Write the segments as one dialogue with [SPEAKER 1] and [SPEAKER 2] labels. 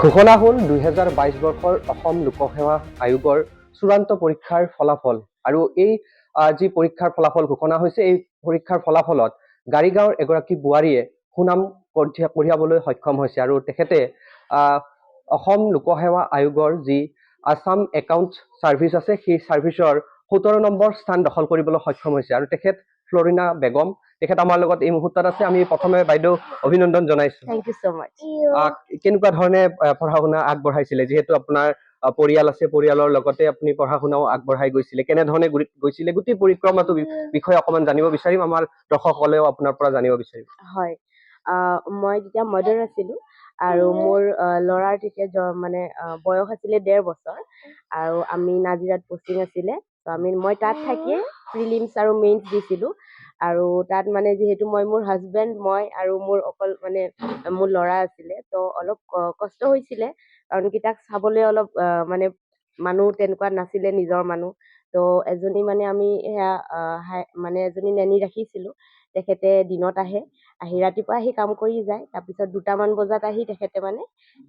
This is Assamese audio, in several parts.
[SPEAKER 1] ঘোষণা হ'ল 2022 বৰ্ষৰ অসম লোকসেৱা আয়োগৰ চূড়ান্ত পৰীক্ষাৰ ফলাফল আৰু এই যি পৰীক্ষাৰ ফলাফল ঘোষণা হৈছে এই পৰীক্ষাৰ ফলাফলত গাড়ীগাঁৱৰ এগৰাকী বোৱাৰীয়ে সুনাম কঢ়িয়াবলৈ সক্ষম হৈছে আৰু তেখেতে অসম লোকসেৱা আয়োগৰ যি আছাম একাউণ্ট ছাৰ্ভিচ আছে সেই ছাৰ্ভিচৰ 17 নম্বৰ স্থান দখল কৰিবলৈ সক্ষম হৈছে আৰু তেখেত ফ্লৰিনা বেগম তেখেত আমাৰ লগত এই মুহূৰ্তত আছে। আমি প্ৰথমে বাইদেউ অভিনন্দন জনাইছো।
[SPEAKER 2] Thank you so much.
[SPEAKER 1] কেনেকুৱা ধৰণে পঢ়া শুনা আগবঢ়াইছিলে, যিহেতু আপোনাৰ পৰিয়াল আছে, পৰিয়ালৰ লগতে আপুনি পঢ়া শুনাও আগবঢ়াই গৈছিলে, কেনেধৰণে গৈছিলে গোটেই পৰিক্ৰমাটো বিষয়ে অকণমান জানিব বিচাৰিম, আমাৰ দৰ্শকসকলেও আপোনাৰ পৰা জানিব বিচাৰিম।
[SPEAKER 2] হয়, মই যেতিয়া মডাৰ আছিলোঁ আৰু মোৰ ল'ৰাৰ তেতিয়া মানে বয়স আছিলে 1.5 বছৰ আৰু আমি নাজিৰাত পষ্টিং আছিলে, মই তাত থাকিয়ে প্ৰিলিমছ আৰু মেইনছ দিছিলোঁ আৰু তাত মানে যিহেতু মোৰ হাজবেণ্ড মই আৰু মোৰ অকল মানে মোৰ ল'ৰা আছিলে, তো অলপ কষ্ট হৈছিলে কাৰণ কি তাক চাবলৈ অলপ মানে মানুহ তেনেকুৱা নাছিলে, নিজৰ মানুহ। তো এজনী মানে আমি সেয়া মানে এজনী নেনী ৰাখিছিলোঁ। তেখেতে দিনত আহি ৰাতিপুৱা আহি কাম কৰি যায়, তাৰপিছত 2টামান বজাত আহি তেখেতে মানে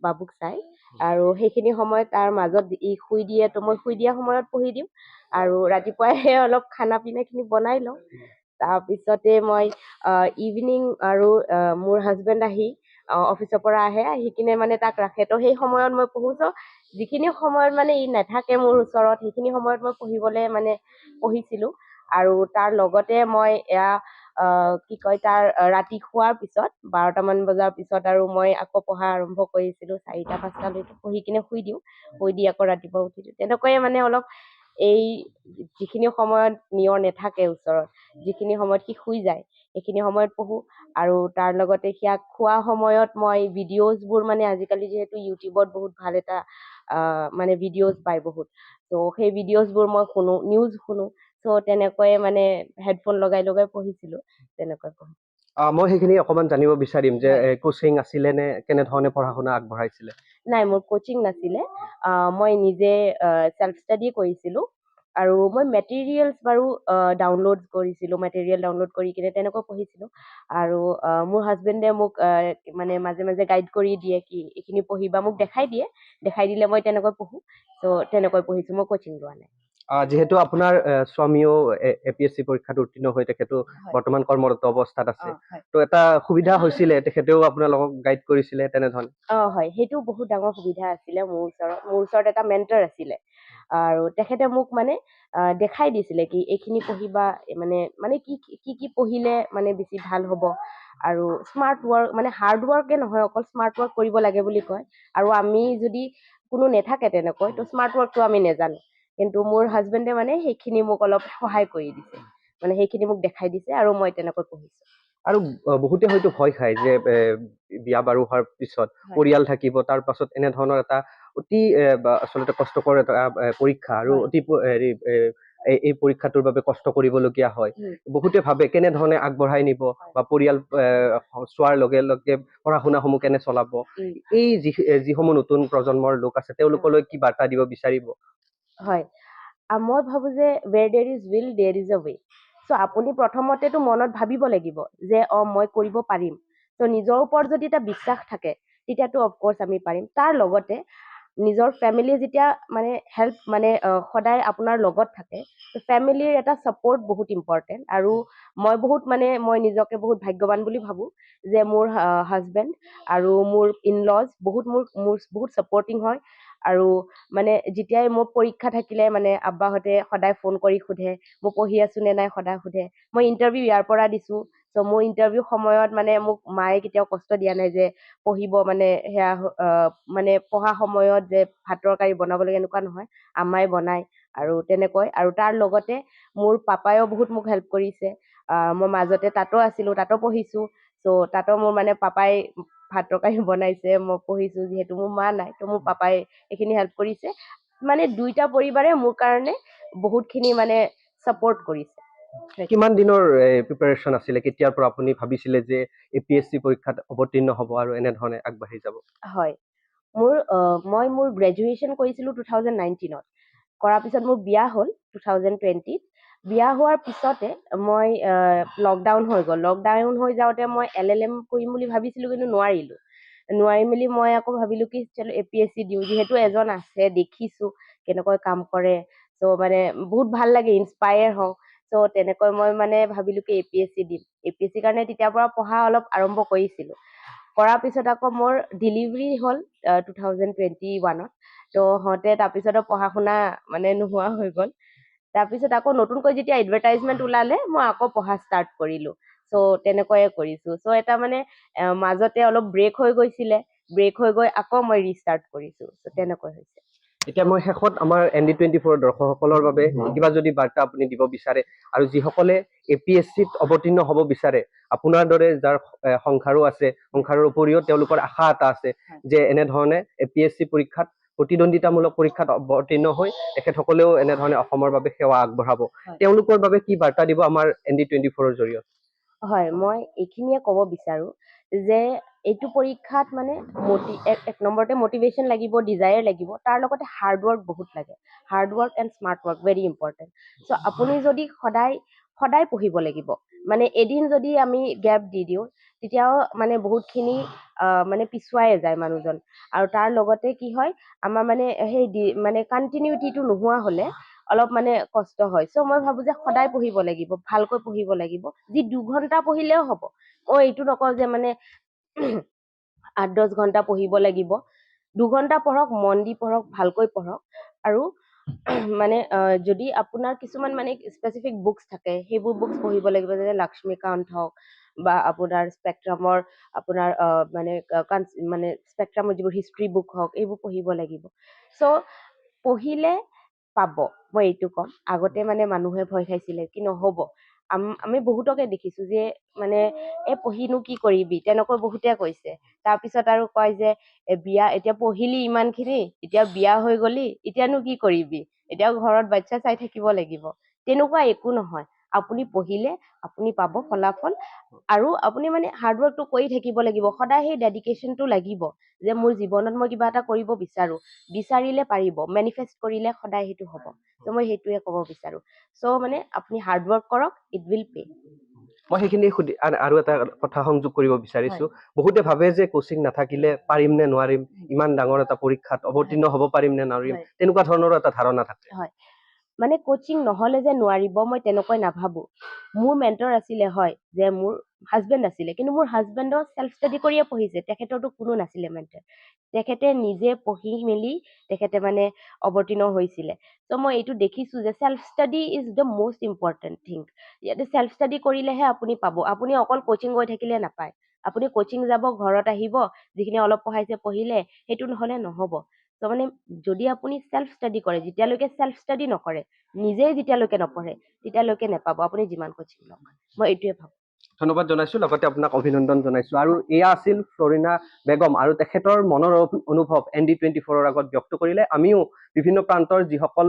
[SPEAKER 2] বাবুক চায় আৰু সেইখিনি সময়ত তাৰ মাজত ই শুই দিয়ে, তো মই শুই দিয়া সময়ত পঢ়ি দিওঁ আৰু ৰাতিপুৱাই অলপ খানা পিনাখিনি বনাই লওঁ। তাৰপিছতে মই ইভিনিং আৰু মোৰ হাজবেণ্ড আহি অফিচৰ পৰা আহি কিনে মানে তাক ৰাখে, তো সেই সময়ত মই পঢ়োঁ। যিখিনি সময়ত মানে ই নাথাকে মোৰ ওচৰত সেইখিনি সময়ত মই পঢ়িবলৈ মানে পঢ়িছিলোঁ আৰু তাৰ লগতে মই কি কয় তাৰ ৰাতি খোৱাৰ পিছত 12টামান বজাৰ পিছত আৰু মই আকৌ পঢ়া আৰম্ভ কৰিছিলোঁ। 4টা-5টালৈকে পঢ়ি কিনে শুই দিওঁ, শুই দি আকৌ ৰাতিপুৱা উঠি দিওঁ। তেনেকৈয়ে মানে অলপ এই যিখিনি সময়ত নিয়ৰ নাথাকে ওচৰত, যিখিনি সময়ত সি শুই যায় সেইখিনি সময়ত পঢ়োঁ আৰু তাৰ লগতে সিয়াক খোৱা সময়ত মই ভিডিঅ'জবোৰ মানে আজিকালি যিহেতু ইউটিউবত বহুত ভাল এটা মানে ভিডিঅ'জ পায় বহুত, তো সেই ভিডিঅ'জবোৰ মই শুনো, নিউজ শুনো। চ' তেনেকৈয়ে মানে হেডফোন লগাই পঢ়িছিলোঁ, তেনেকৈ পঢ়োঁ।
[SPEAKER 1] মই সেইখিনি অকণমান জানিব বিচাৰিম যে কোচিং আছিলে নে কেনেধৰণে পঢ়া শুনা আগবঢ়াইছিলে?
[SPEAKER 2] নাই, মোৰ কোচিং নাছিলে, মই নিজে চেল্ফ ষ্টাডি কৰিছিলোঁ আৰু মই মেটেৰিয়েলছ বাৰু ডাউনলোড কৰিছিলোঁ, মেটেৰিয়েল ডাউনলোড কৰি কিনে তেনেকৈ পঢ়িছিলোঁ আৰু মোৰ হাজবেণ্ডে মোক মানে মাজে মাজে গাইড কৰি দিয়ে কি এইখিনি পঢ়িবা, মোক দেখাই দিলে মই তেনেকৈ পঢ়োঁ। ত' তেনেকৈ পঢ়িছোঁ, মই কোচিং লোৱা নাই।
[SPEAKER 1] যিহেতু আপোনাৰ স্বামীও APSC পৰীক্ষাত উত্তীৰ্ণ হৈ তেখেতো বৰ্তমান কৰ্মৰত অৱস্থাত আছে, তো এটা সুবিধা হৈছিলে, তেখেতেও আপোনালোকক গাইড কৰিছিলে তেনেধৰণে?
[SPEAKER 2] হয়, সেইটো বহুত ডাঙৰ সুবিধা আছিলে। মোৰ ওচৰত এটা মেণ্টৰ আছিলে আৰু তেখেতে মোক মানে দেখাই দিছিলে কি এইখিনি পঢ়িবা, মানে কি পঢ়িলে মানে বেছি ভাল হ'ব আৰু স্মাৰ্ট ৱৰ্ক, মানে হাৰ্ড ৱৰ্কে নহয়, অকল স্মাৰ্ট ৱৰ্ক কৰিব লাগে বুলি কয়। আৰু আমি যদি কোনো নাথাকে তেনেকৈ, তো স্মাৰ্ট ৱৰ্কটো আমি নাজানো, কিন্তু মোৰ হাজবেণ্ডে মানে সেইখিনি মোক অলপ সহায় কৰি দিছে, মানে সেইখিনি মোক দেখাই দিছে আৰু মই তেনেকৈ পঢ়িছোঁ।
[SPEAKER 1] আৰু বহুতে হয়তো ভয় খায় যে বিয়া বাৰু হোৱাৰ পিছত পৰিয়াল থাকিব, তাৰ পাছত এনেধৰণৰ এটা অতি আচলতে কষ্টকৰ এটা পৰীক্ষা আৰু অতি এই পৰীক্ষাটোৰ বাবে কষ্ট কৰিবলগীয়া হয়। বহুতে ভাবে কেনেধৰণে আগবঢ়াই নিব বা পৰিয়াল চোৱাৰ লগে লগে পঢ়া শুনাসমূহ কেনে চলাব। এই যিসমূহ নতুন প্ৰজন্মৰ লোক আছে তেওঁলোকলৈ কি বাৰ্তা দিব বিচাৰিব?
[SPEAKER 2] হয়, মই ভাবোঁ যে where there is will there is a way. চ' আপুনি প্ৰথমতেতো মনত ভাবিব লাগিব যে মই কৰিব পাৰিম। ত' নিজৰ ওপৰত যদি এটা বিশ্বাস থাকে তেতিয়াতো অফক'ৰ্চ আমি পাৰিম। তাৰ লগতে নিজৰ ফেমিলি যেতিয়া মানে হেল্প মানে সদায় আপোনাৰ লগত থাকে, ফেমিলিৰ এটা ছাপৰ্ট বহুত ইম্পৰ্টেণ্ট আৰু মই নিজকে বহুত ভাগ্যৱান বুলি ভাবোঁ যে মোৰ হাজবেণ্ড আৰু মোৰ ইনলজ বহুত বহুত ছাপৰ্টিং হয় আৰু মানে যেতিয়াই মোৰ পৰীক্ষা থাকিলে মানে আব্বাহঁতে সদায় ফোন কৰি সোধে মই পঢ়ি আছো নে নাই, সদায় সোধে। মই ইণ্টাৰভিউ ইয়াৰ পৰা দিছোঁ, চ' মোৰ ইণ্টাৰভিউ সময়ত মানে মোক মায়ে কেতিয়াও কষ্ট দিয়া নাই যে পঢ়িব মানে সেয়া মানে পঢ়া সময়ত যে ভাত তৰকাৰী বনাব লাগে, এনেকুৱা নহয়, আম্মাই বনায় আৰু তেনেকৈ। আৰু তাৰ লগতে মোৰ পাপায়েও বহুত মোক হেল্প কৰিছে। মই মাজতে তাতো আছিলোঁ, তাতো পঢ়িছোঁ, চ' তাতো মোৰ মানে পাপাই ভাত তৰকাৰী বনাইছে, মই পঢ়িছোঁ, যিহেতু মোৰ মা নাই, তো মোৰ পাপাই এইখিনি হেল্প কৰিছে। মানে দুইটা পৰিবাৰে মোৰ কাৰণে বহুতখিনি মানে ছাপৰ্ট কৰিছে।
[SPEAKER 1] কিমান দিনৰ প্ৰিপাৰেশ্যন আছিলে, কেতিয়াৰ পৰা আপুনি ভাবিছিলে যে APSC পৰীক্ষাত অৱতীৰ্ণ হ'ব আৰু এনেধৰণে আগবাঢ়ি যাব?
[SPEAKER 2] হয়, মোৰ গ্ৰেজুৱেশ্যন কৰিছিলোঁ 2019ত, কৰাৰ পিছত মোৰ বিয়া হ'ল 2020ত। বিয়া হোৱাৰ পিছতে মই লকডাউন হৈ গ'ল। লকডাউন হৈ যাওঁতে মই LLM কৰিম বুলি ভাবিছিলোঁ, কিন্তু নোৱাৰিলোঁ। নোৱাৰি মেলি মই আকৌ ভাবিলোঁ কি চলো APSC দিওঁ, যিহেতু এজন আছে দেখিছোঁ কেনেকৈ কাম কৰে, চ' মানে বহুত ভাল লাগে, ইনস্পায়াৰ হওঁ। চ' তেনেকৈ মই মানে ভাবিলোঁ কি APSC দিম। APSC কাৰণে তেতিয়াৰ পৰা পঢ়া অলপ আৰম্ভ কৰিছিলোঁ। কৰাৰ পিছত আকৌ মোৰ ডেলিভাৰী হ'ল 2021ত। তো হওঁতে তাৰপিছত পঢ়া শুনা মানে নোহোৱা হৈ গ'ল। তাৰপিছত আকৌ নতুনকৈ যেতিয়া এডভাৰটাইজমেণ্ট ওলালে মই আকৌ পঢ়া ষ্টাৰ্ট কৰিলোঁ। চ' তেনেকৈয়ে কৰিছোঁ। চ' এটা মানে মাজতে অলপ ব্ৰেক হৈ গৈছিলে, ব্ৰেক হৈ গৈ আকৌ মই ৰিষ্টাৰ্ট কৰিছোঁ। চ' তেনেকৈ হৈছে।
[SPEAKER 1] এতিয়া মই শেষত আমাৰ ND24 দৰ্শকসকলৰ বাবে কিবা যদি বাৰ্তা আপুনি দিব বিচাৰে, আৰু যিসকলে APSCত অৱতীৰ্ণ হ'ব বিচাৰে, আপোনাৰ দৰে যাৰ সংসাৰো আছে, সংসাৰৰ উপৰিও তেওঁলোকৰ আশা এটা আছে যে এনেধৰণে APSC পৰীক্ষাত প্ৰতিদ্বন্দ্বিতামূলক পৰীক্ষাত অৱতীৰ্ণ হৈ তেখেতসকলেও এনেধৰণে অসমৰ বাবে সেৱা আগবঢ়াব, তেওঁলোকৰ বাবে কি বাৰ্তা দিব আমাৰ ND24ৰ জৰিয়তে?
[SPEAKER 2] হয়, মই এইখিনিয়ে ক'ব বিচাৰোঁ যে এইটো পৰীক্ষাত মানে এক নম্বৰতে মটিভেশ্যন লাগিব, ডিজায়াৰ লাগিব, তাৰ লগতে হাৰ্ডৱৰ্ক বহুত লাগে। Hard work and smart work very important. So' আপুনি যদি সদায় পঢ়িব লাগিব, মানে এদিন যদি আমি গেপ দি দিওঁ তেতিয়াও মানে বহুতখিনি মানে পিছুৱাই যায় মানুহজন। আৰু তাৰ লগতে কি হয়, আমাৰ মানে মানে কণ্টিনিউটিটো নোহোৱা হ'লে অলপ মানে কষ্ট হয়। চ' মই ভাবোঁ যে সদায় পঢ়িব লাগিব, ভালকৈ পঢ়িব লাগিব। যি 2 ঘণ্টা পঢ়িলেও হ'ব। মই এইটো নকওঁ যে মানে 8-10 ঘণ্টা পঢ়িব লাগিব। 2 ঘণ্টা পঢ়ক, মন দি পঢ়ক, ভালকৈ পঢ়ক। আৰু মানে যদি আপোনাৰ কিছুমান মানে স্পেচিফিক বুকছ থাকে, সেইবোৰ বুকছ পঢ়িব লাগিব, যেনে লক্ষ্মীকান্ত হওক বা আপোনাৰ স্পেক্ট্ৰামৰ আপোনাৰ মানে স্পেক্ট্ৰামৰ যিবোৰ হিষ্ট্ৰী বুক হওক, এইবোৰ পঢ়িব লাগিব। চ' পঢ়িলে পাব, মই এইটো ক'ম। আগতে মানে মানুহে ভয় খাইছিলে কি নহ'ব। আমি বহুতকে দেখিছোঁ যে মানে পঢ়িনো কি কৰিবি, তেনেকৈ বহুতে কৈছে। তাৰপিছত আৰু কয় যে বিয়া, এতিয়া পঢ়িলি ইমানখিনি, এতিয়া বিয়া হৈ গলি, এতিয়ানো কি কৰিবি, এতিয়াও ঘৰত বাচ্চা চাই থাকিব লাগিব। তেনেকুৱা একো নহয়। আপুনি পঢ়িলে আপুনি পাব ফলাফল। আৰু আপুনি মানে হাৰ্ডৱৰ্কটো কৰি থাকিব লাগিব, সদায় সেই ডেডিকেশ্যনটো লাগিব যে মোৰ জীৱনত মই কিবা এটা কৰিব বিচাৰিলে পাৰিব, মেনিফেষ্ট কৰিলে সদায় সেইটো হ'ব। চ' মই সেইটোৱে ক'ব বিচাৰোঁ। চ' মানে আপুনি হাৰ্ডৱৰ্ক কৰক, ইট উইল পে।
[SPEAKER 1] মই সেইখিনি আৰু এটা কথা সংযোগ কৰিব বিচাৰিছোঁ। বহুতে ভাবে যে কোচিং নাথাকিলে পাৰিম নে নোৱাৰিম, ইমান ডাঙৰ এটা পৰীক্ষাত অৱতীৰ্ণ হ'ব পাৰিম নে নোৱাৰিম, তেনেকুৱা ধৰণৰো এটা ধাৰণা থাকে।
[SPEAKER 2] হয়, মানে কোচিং নহ'লে যে নোৱাৰিব, মই তেনেকৈ নাভাবোঁ। মোৰ মেণ্টৰ আছিলে, হয়, যে মোৰ হাজবেণ্ড আছিলে, কিন্তু মোৰ হাজবেণ্ডো চেল্ফ ষ্টাডি কৰিয়ে পঢ়িছে। তেখেতৰতো কোনো নাছিলে মেণ্টৰ। তেখেতে নিজে পঢ়ি মেলি তেখেতে মানে অৱতীৰ্ণ হৈছিলে। ত' মই এইটো দেখিছোঁ যে self study is the most important thing. ইয়াতে চেল্ফ ষ্টাডি কৰিলেহে আপুনি পাব। আপুনি অকল কোচিং গৈ থাকিলে নাপায়। আপুনি কোচিং যাব, ঘৰত আহিব, যিখিনি অলপ পঢ়াইছে পঢ়িলে, সেইটো নহ'লে নহ'ব। ত' মানে যদি আপুনি চেল্ফ ষ্টাডি কৰে, যেতিয়ালৈকে চেল্ফ ষ্টাডি নকৰে, নিজেই যেতিয়ালৈকে নপঢ়ে, তেতিয়ালৈকে নেপাব আপুনি যিমান কোচিং লওক। মই এইটোৱে ভাবোঁ।
[SPEAKER 1] ধন্যবাদ জনাইছোঁ, লগতে আপোনাক অভিনন্দন জনাইছোঁ। আৰু এয়া আছিল ফ্লৰিনা বেগম, আৰু তেখেতৰ মনৰ অনুভৱ ND24ৰ আগত ব্যক্ত কৰিলে। আমিও বিভিন্ন প্ৰান্তৰ যিসকল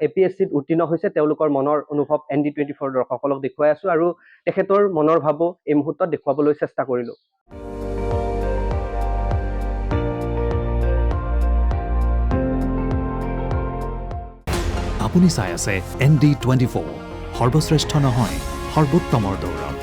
[SPEAKER 1] APSCত উত্তীৰ্ণ হৈছে তেওঁলোকৰ মনৰ অনুভৱ ND24 দৰ্শকসকলক দেখুৱাই আছোঁ, আৰু তেখেতৰ মনৰ ভাৱো এই মুহূৰ্তত দেখুৱাবলৈ চেষ্টা কৰিলোঁ।
[SPEAKER 3] আপুনি চাই আছে ND24, সৰ্বশ্ৰেষ্ঠ নহয়, সৰ্বোত্তমৰ দৌৰ।